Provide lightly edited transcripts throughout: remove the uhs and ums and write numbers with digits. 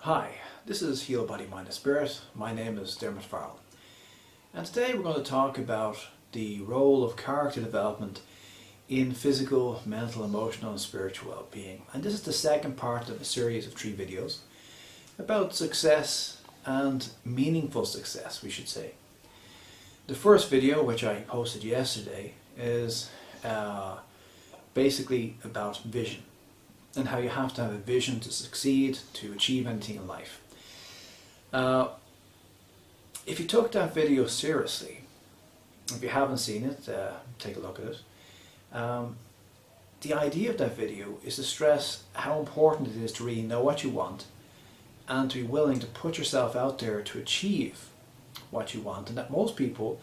Hi, this is Heal Body, Mind and Spirit. My name is Dermot Farrell. And today we're going to talk about the role of character development in physical, mental, emotional and spiritual well-being. And this is the second part of a series of 3 videos about success and meaningful success, we should say. The first video, which I posted yesterday, is basically about vision and how you have to have a vision to succeed, to achieve anything in life. If you took that video seriously, if you haven't seen it, take a look at it. The idea of that video is to stress how important it is to really know what you want and to be willing to put yourself out there to achieve what you want, and that most people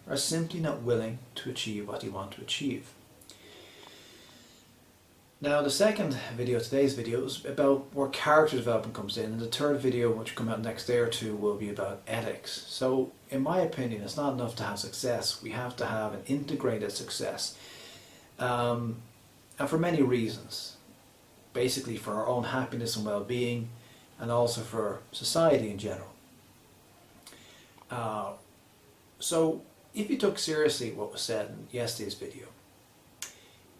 are simply not willing to achieve what they want to achieve. Now the second video, today's video, is about where character development comes in, and the third video, which will come out next day or two, will be about ethics. So in my opinion, it's not enough to have success, we have to have an integrated success. And for many reasons. Basically for our own happiness and well-being, and also for society in general. So if you took seriously what was said in yesterday's video,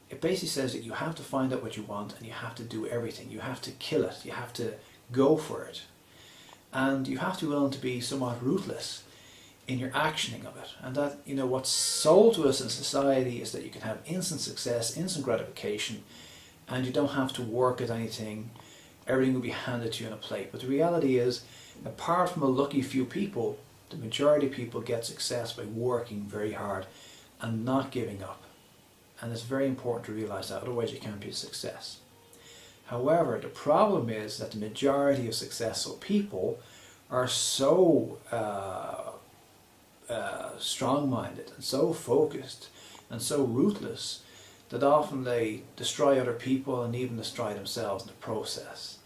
it basically says that you have to find out what you want and you have to do everything. You have to kill it. You have to go for it. And you have to be willing to be somewhat ruthless in your actioning of it. And that, what's sold to us in society is that you can have instant success, instant gratification, and you don't have to work at anything. Everything will be handed to you on a plate. But the reality is, apart from a lucky few people, the majority of people get success by working very hard and not giving up. And it's very important to realize that, otherwise you can't be a success. However, the problem is that the majority of successful people are so strong-minded and so focused and so ruthless that often they destroy other people and even destroy themselves in the process.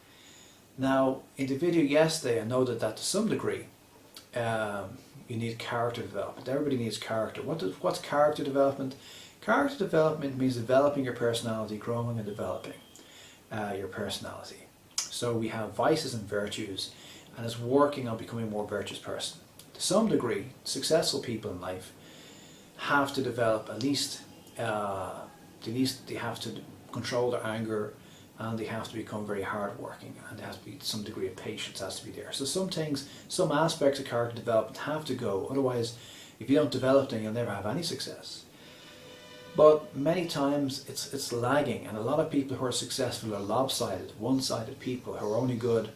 Now, in the video yesterday I noted that to some degree you need character development. Everybody needs character. What's character development? Character development means developing your personality, growing and developing your personality. So we have vices and virtues, and it's working on becoming a more virtuous person. To some degree, successful people in life have to develop at least they have to control their anger, and they have to become very hardworking, and there has to be some degree of patience has to be there. So some aspects of character development have to go. Otherwise, if you don't develop them, you'll never have any success. But many times it's lagging, and a lot of people who are successful are lopsided, one-sided people who are only good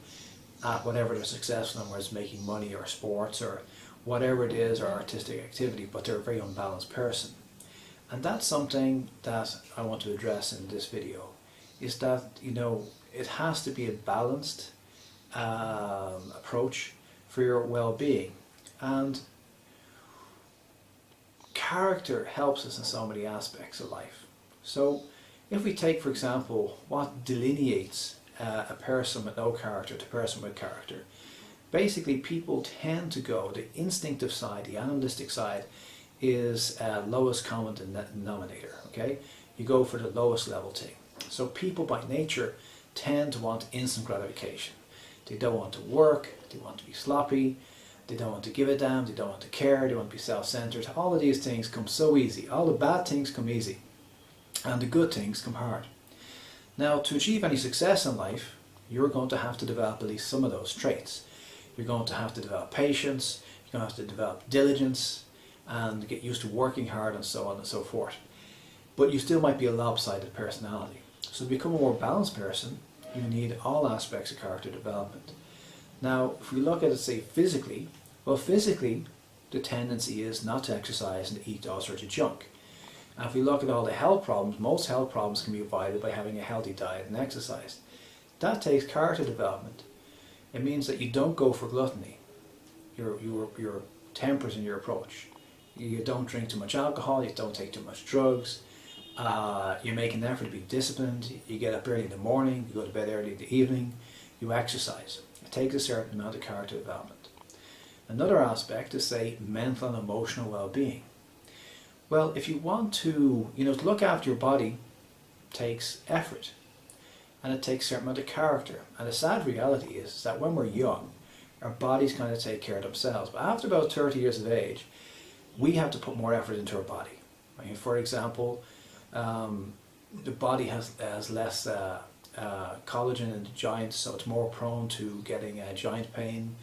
at whatever they're successful in, whether it's making money or sports or whatever it is, or artistic activity, but they're a very unbalanced person. And that's something that I want to address in this video, is that it has to be a balanced approach for your well-being. And character helps us in so many aspects of life. So if we take, for example, what delineates a person with no character to a person with character, basically people tend to go, the instinctive side, the animalistic side, is lowest common denominator. Okay, you go for the lowest level thing. So people by nature tend to want instant gratification. They don't want to work, they want to be sloppy, they don't want to give a damn, they don't want to care, they want to be self-centered. All of these things come so easy. All the bad things come easy, and the good things come hard. Now, to achieve any success in life, you're going to have to develop at least some of those traits. You're going to have to develop patience, you're going to have to develop diligence, and get used to working hard, and so on and so forth. But you still might be a lopsided personality. So to become a more balanced person, you need all aspects of character development. Now, if we look at it, say, physically, well, physically, the tendency is not to exercise and to eat all sorts of junk. And if we look at all the health problems, most health problems can be avoided by having a healthy diet and exercise. That takes character development. It means that you don't go for gluttony. You're temperate in your approach. You don't drink too much alcohol, you don't take too much drugs, you make an effort to be disciplined, you get up early in the morning, you go to bed early in the evening, you exercise. It takes a certain amount of character development. Another aspect is, say, mental and emotional well-being. Well, if you want to, to look after your body takes effort. and it takes a certain amount of character. And the sad reality is that when we're young, our bodies kind of take care of themselves. But after about 30 years of age, we have to put more effort into our body. I mean, for example, the body has less collagen in the joints, so it's more prone to getting joint pain.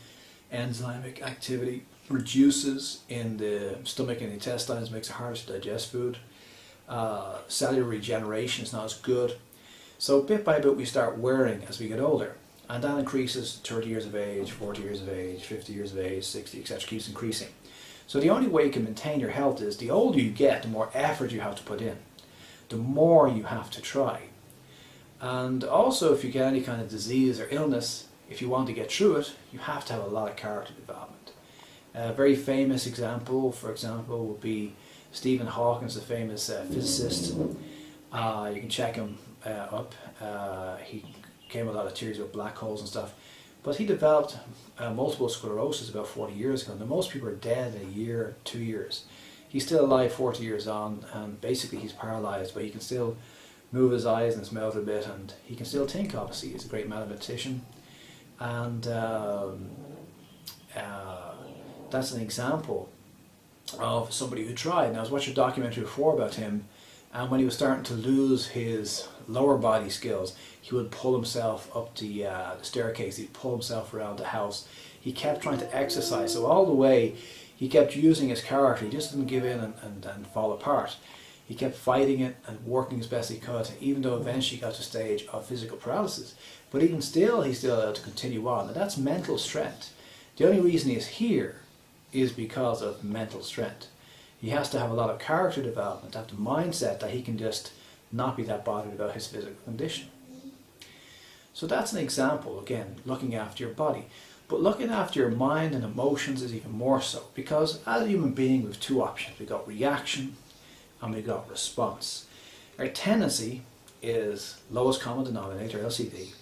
Enzymic activity reduces in the stomach and intestines, makes it harder to digest food. Cellular regeneration is not as good. So bit by bit we start wearing as we get older, and that increases 30 years of age, 40 years of age, 50 years of age, 60, etc. keeps increasing. So the only way you can maintain your health is the older you get, the more effort you have to put in, the more you have to try. And also, if you get any kind of disease or illness, if you want to get through it, you have to have a lot of character development. A very famous example, for example, would be Stephen Hawking, the famous physicist. You can check him up. He came with a lot of theories about black holes and stuff. But he developed multiple sclerosis about 40 years ago, and most people are dead in a year, 2 years. He's still alive 40 years on, and basically he's paralyzed, but he can still move his eyes and his mouth a bit, and he can still think, obviously. He's a great mathematician. And that's an example of somebody who tried. And I was watching a documentary before about him, and when he was starting to lose his lower body skills, he would pull himself up the staircase, he'd pull himself around the house. He kept trying to exercise, so all the way he kept using his character. He just didn't give in and fall apart. He kept fighting it and working as best he could, even though eventually he got to the stage of physical paralysis. But even still, he's still able to continue on, and that's mental strength. The only reason he's here is because of mental strength. He has to have a lot of character development, have the mindset that he can just not be that bothered about his physical condition. So that's an example, again, looking after your body. But looking after your mind and emotions is even more so, because as a human being we have two options. We've got reaction and we've got response. Our tendency is lowest common denominator, LCD.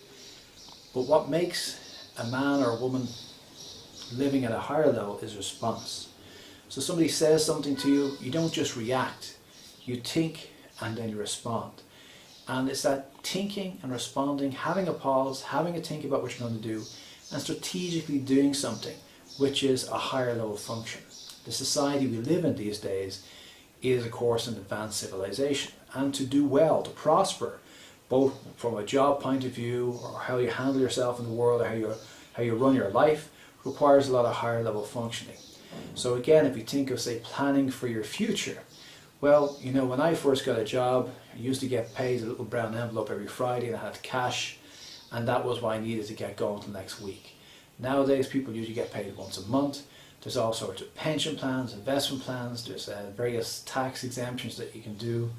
But what makes a man or a woman living at a higher level is response. So somebody says something to you, you don't just react, you think and then you respond. And it's that thinking and responding, having a pause, having a think about what you're going to do, and strategically doing something, which is a higher level function. The society we live in these days is, of course, an advanced civilization. And to do well, to prosper, both from a job point of view, or how you handle yourself in the world, or how you run your life, requires a lot of higher level functioning. So again, if you think of, say, planning for your future, well, you know, when I first got a job, I used to get paid a little brown envelope every Friday, and I had cash, and that was what I needed to get going till next week. Nowadays, people usually get paid once a month. There's all sorts of pension plans, investment plans, there's various tax exemptions that you can do.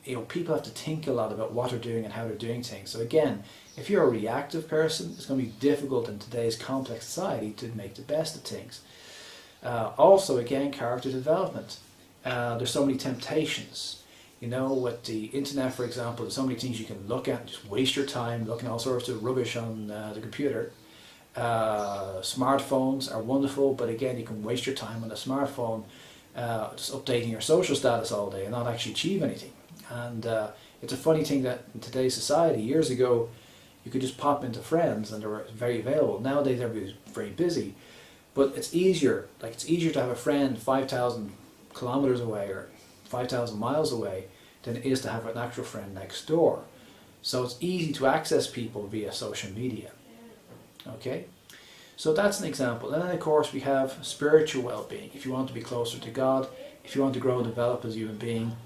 You know, people have to think a lot about what they're doing and how they're doing things. So again, if you're a reactive person, it's going to be difficult in today's complex society to make the best of things. Also, again, character development. There's so many temptations. You know, with the internet, for example, there's so many things you can look at, just waste your time looking at all sorts of rubbish on the computer. Smartphones are wonderful, but again, you can waste your time on a smartphone just updating your social status all day and not actually achieve anything. And it's a funny thing that in today's society, years ago, you could just pop into friends and they were very available. Nowadays, everybody's very busy, but it's easier. Like, it's easier to have a friend 5,000 kilometers away or 5,000 miles away than it is to have an actual friend next door. So it's easy to access people via social media. Okay, so that's an example. And then, of course, we have spiritual well-being. If you want to be closer to God, if you want to grow and develop as a human being,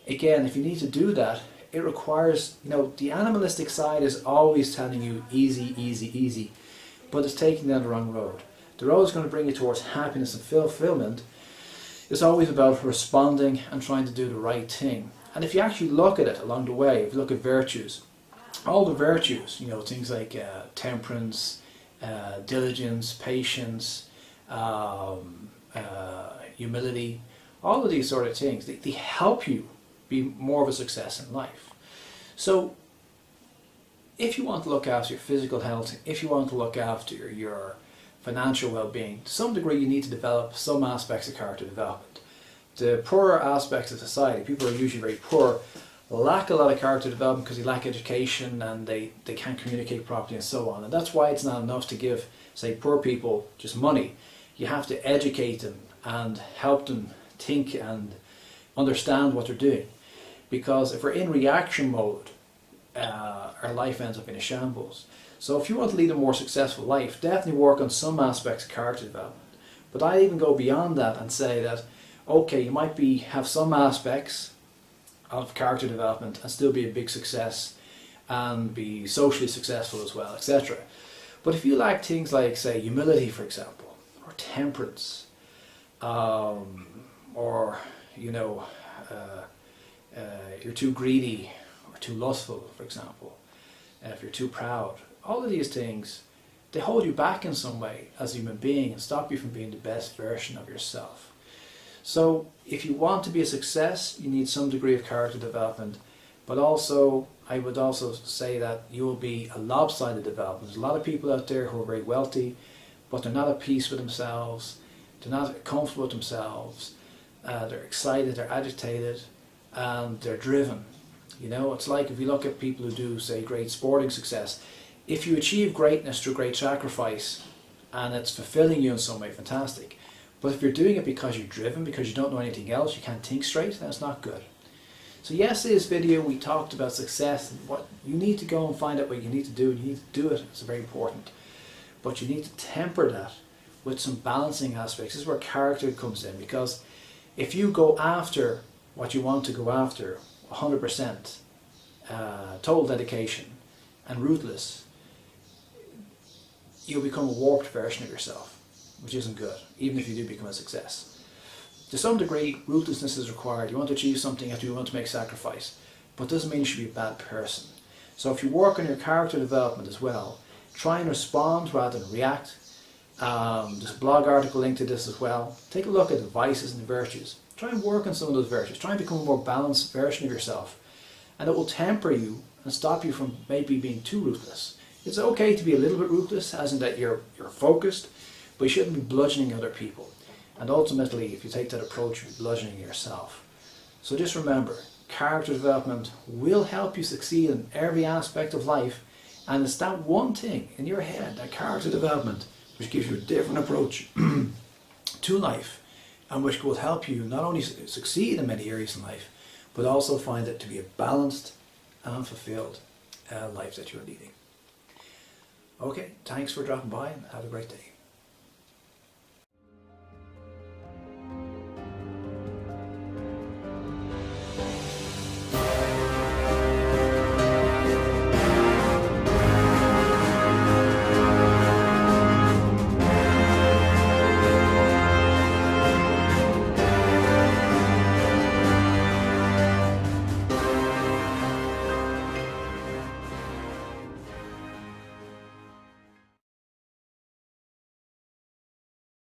again, if you need to do that, it requires, you know, the animalistic side is always telling you easy, easy, easy, but it's taking you down the wrong road. The road is going to bring you towards happiness and fulfillment. It's always about responding and trying to do the right thing. And if you actually look at it along the way, if you look at virtues, all the virtues, you know, things like temperance, diligence, patience, humility, all of these sort of things, they help you be more of a success in life. So if you want to look after your physical health, if you want to look after your financial well-being, to some degree you need to develop some aspects of character development. The poorer aspects of society, people who are usually very poor, lack a lot of character development because they lack education and they can't communicate properly and so on. And that's why it's not enough to give, say, poor people just money. You have to educate them and help them think and understand what they're doing. Because if we're in reaction mode, our life ends up in a shambles. So if you want to lead a more successful life, definitely work on some aspects of character development. But I even go beyond that and say that, okay, you might have some aspects of character development and still be a big success and be socially successful as well, etc. But if you lack things like, say, humility, for example, or temperance, or you're too greedy or too lustful, for example, if you're too proud, all of these things, they hold you back in some way as a human being and stop you from being the best version of yourself. So if you want to be a success, you need some degree of character development, but also I would also say that you will be a lopsided development. There's a lot of people out there who are very wealthy, but they're not at peace with themselves, they're not comfortable with themselves, they're excited, they're agitated, and they're driven. You know, it's like if you look at people who do, say, great sporting success, if you achieve greatness through great sacrifice and it's fulfilling you in some way, fantastic. But if you're doing it because you're driven, because you don't know anything else, you can't think straight, then it's not good. So yesterday's video we talked about success and what you need to go and find out what you need to do, and you need to do it, it's very important. But you need to temper that with some balancing aspects. This is where character comes in, because if you go after what you want to go after 100%, total dedication and ruthless, you'll become a warped version of yourself, which isn't good, even if you do become a success. To some degree, ruthlessness is required. You want to achieve something, you want to make sacrifice, but it doesn't mean you should be a bad person. So if you work on your character development as well, try and respond rather than react. There's a blog article linked to this as well. Take a look at the vices and the virtues. Try and work on some of those virtues. Try and become a more balanced version of yourself, and it will temper you and stop you from maybe being too ruthless. It's okay to be a little bit ruthless, as in that you're focused, but you shouldn't be bludgeoning other people. And ultimately, if you take that approach, you're bludgeoning yourself. So just remember, character development will help you succeed in every aspect of life, and it's that one thing in your head, that character development, which gives you a different approach to life, and which will help you not only succeed in many areas in life, but also find it to be a balanced and fulfilled life that you're leading. Okay, thanks for dropping by and have a great day.